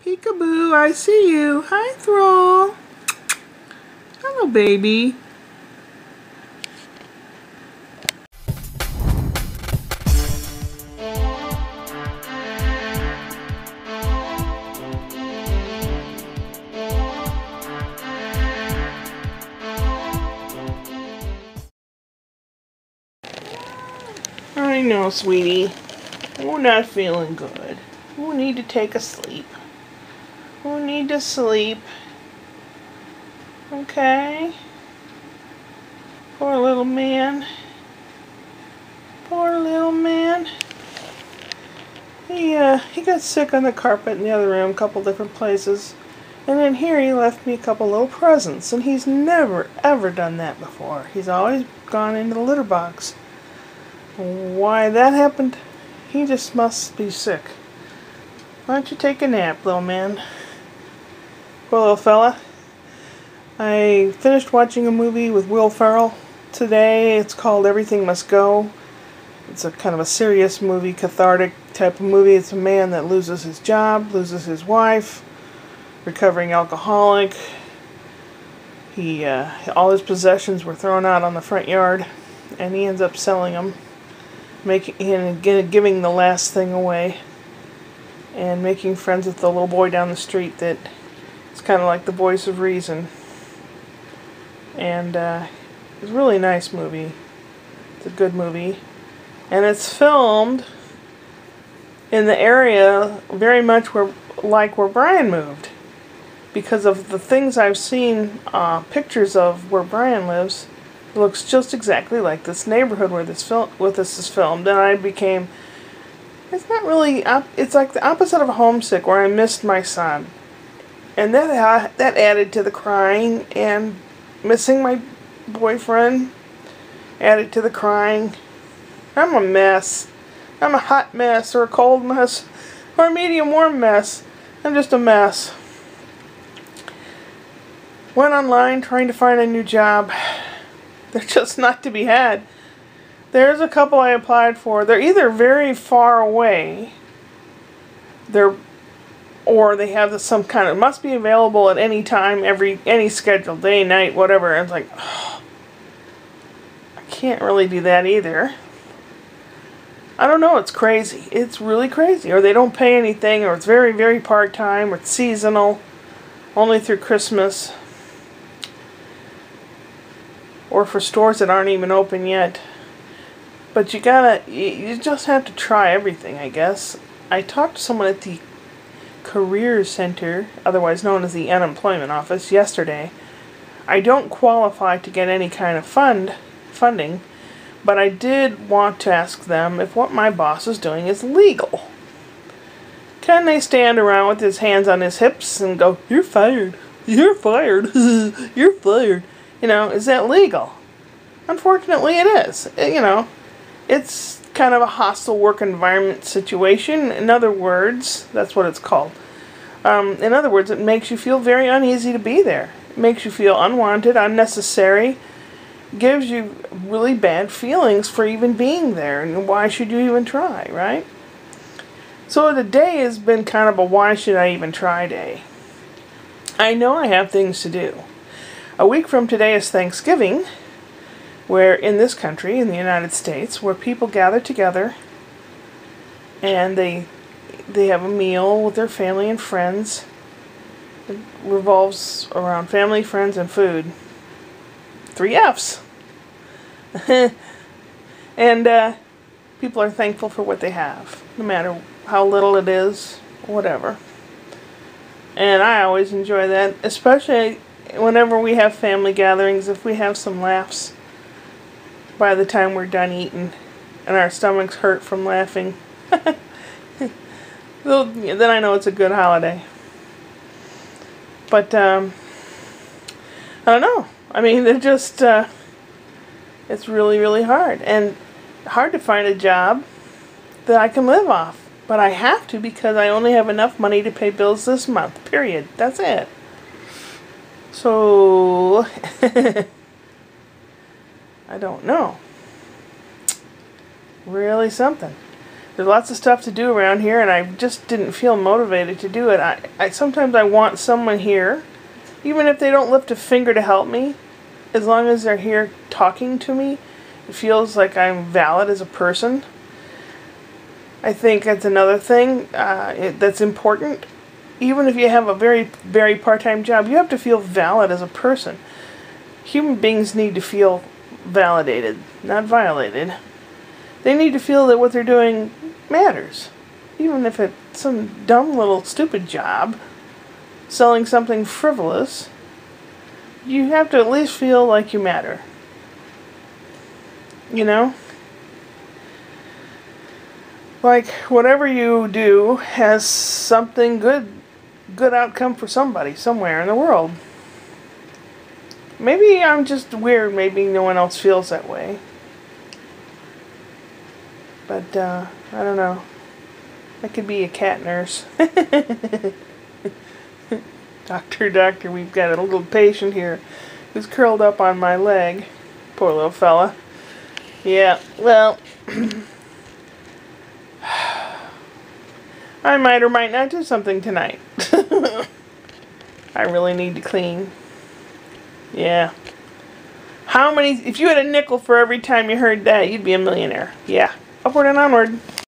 Peekaboo, I see you. Hi, Thrall. Hello, baby. I know, sweetie. We're not feeling good. We need to take a sleep. We need to sleep. Okay? Poor little man. Poor little man. He got sick on the carpet in the other room, a couple different places. And then here he left me a couple little presents. And he's never, ever done that before. He's always gone into the litter box. Why that happened, he just must be sick. Why don't you take a nap, little man? Poor little fella. I finished watching a movie with Will Ferrell today. It's called Everything Must Go. It's a kind of a serious movie, cathartic type of movie. It's a man that loses his job, loses his wife, recovering alcoholic. All his possessions were thrown out on the front yard, and he ends up selling them, giving the last thing away, and making friends with the little boy down the street that is kind of like the voice of reason. And it's a really nice movie. It's a good movie. And it's filmed in the area very much where Brian moved. Because of the things I've seen, pictures of where Brian lives, it looks just exactly like this neighborhood where this is filmed. And I became, it's not really, it's like the opposite of homesick, where I missed my son. And that added to the crying, and missing my boyfriend added to the crying. I'm a mess. I'm a hot mess, or a cold mess, or a medium warm mess. I'm just a mess. Went online trying to find a new job. They're just not to be had. There's a couple I applied for. They're either very far away, or they have some kind of, must be available at any time, any schedule, day, night, whatever. And it's like, oh, I can't really do that either. I don't know, it's crazy. It's really crazy. Or they don't pay anything, or it's very, very part-time, or it's seasonal, only through Christmas. Or for stores that aren't even open yet. But you just have to try everything, I guess. I talked to someone at the Career Center, otherwise known as the Unemployment Office, yesterday. I don't qualify to get any kind of funding, but I did want to ask them if what my boss is doing is legal. Can they stand around with his hands on his hips and go, "You're fired, you're fired, you're fired"? You know, is that legal? Unfortunately, it is. You know, it's kind of a hostile work environment situation. In other words, that's what it's called. In other words, it makes you feel very uneasy to be there. It makes you feel unwanted, unnecessary. Gives you really bad feelings for even being there. And why should you even try, right? So the day has been kind of a why should I even try day. I know I have things to do. A week from today is Thanksgiving, where in this country, in the United States, where people gather together and they have a meal with their family and friends. It revolves around family, friends, and food. 3 F's. And people are thankful for what they have, no matter how little it is, whatever. And I always enjoy that, especially whenever we have family gatherings, if we have some laughs by the time we're done eating and our stomachs hurt from laughing, then I know it's a good holiday. But I don't know. I mean, it's really, really hard. And hard to find a job that I can live off. But I have to, because I only have enough money to pay bills this month. Period. That's it. So, I don't know. Really something. There's lots of stuff to do around here, and I just didn't feel motivated to do it. Sometimes I want someone here, even if they don't lift a finger to help me, as long as they're here talking to me, it feels like I'm valid as a person. I think that's another thing that's important. Even if you have a very, very part-time job, you have to feel valid as a person. Human beings need to feel validated, not violated. They need to feel that what they're doing matters. Even if it's some dumb little stupid job, selling something frivolous, you have to at least feel like you matter. You know? Like, whatever you do has something good outcome for somebody, somewhere in the world. Maybe I'm just weird, maybe no one else feels that way. But, I don't know. I could be a cat nurse. Doctor, we've got a little patient here who's curled up on my leg. Poor little fella. Yeah, well, I might or might not do something tonight. I really need to clean. Yeah. If you had a nickel for every time you heard that, you'd be a millionaire. Yeah. Upward and onward.